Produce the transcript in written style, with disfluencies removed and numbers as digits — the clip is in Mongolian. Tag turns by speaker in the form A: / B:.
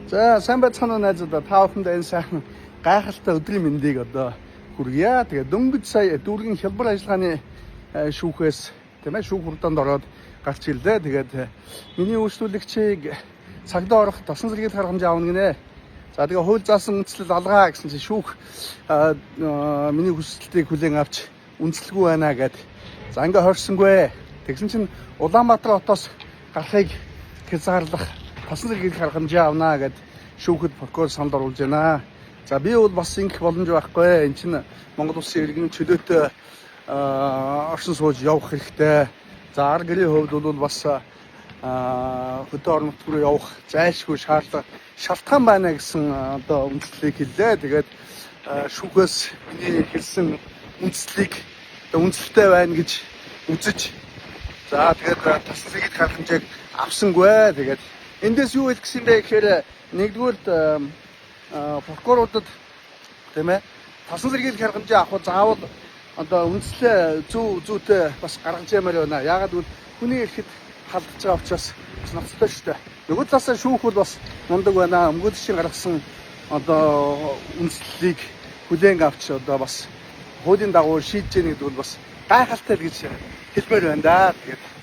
A: За сайн байцгаана уу найзуудаа, та бүхэндээ энэ сайхан гайхалтай өдрийн мэндийг одоо хүргье. Тэгээд дөнгөж сая дүүргийн хялбар ажиллагааны шүүхээс тийм ээ шүүх хурданд ороод гарч ирлээ. Тэгээд миний үйлчлүүлэгчийг цагдаа орох тосон зэргийг харгамж аавна гинэ. За тэгээ хууль заасан үндслэл алгаа гэсэн чинь шүүх миний хүсэлтийг хүлээн авч үндслэлгүй байна гэд. За ингээ хорсонгүй. Тэгсэн чинь Улаанбаатар хотоос гарахыг хязгаарлах тосон зэргийг харгамжаа авнаа гэд шүүхэд прокурор санд оруулж байна. За би бол бас ингэх боломж байхгүй. Энд чинь Монгол улсын иргэн чөлөөтэй оршин сууж явах хэрэгтэй. За ар гэрийн хувьд бол бас хөдөө орон нутг руу явах зайлшгүй шалтгаан байна гэсэн одоо үндслэлийг хэллээ. Тэгээд шүүхээс миний хэлсэн үндслэлийг үндсэлтэй байна гэж үзэж за тэгээд тосон зэргийг харгамжааг авсангүй. Тэгээд эндээс юу хэлэх гэсэн бэ гэхээр нэгдүгээр прокуроруудад тийм ээ тосон зэргийг харгамжаа авах заавал одоо үндслээ зүйтэй бас гаргаж ямаар байна. Яагаад гэвэл хүний ирэхэд халдж байгаа учраас бас ноцтой шүү дээ. Нөгөө талаасаа шүүх бол бас мундаг байна. Өмгөөлөгчийн гаргасан одоо үндслэлийг хүлээн авч одоо бас хуулийн дагуу шийдэж яах гэдэг бол бас гайхалтай гэж хэлмээр байна да. Тэгээд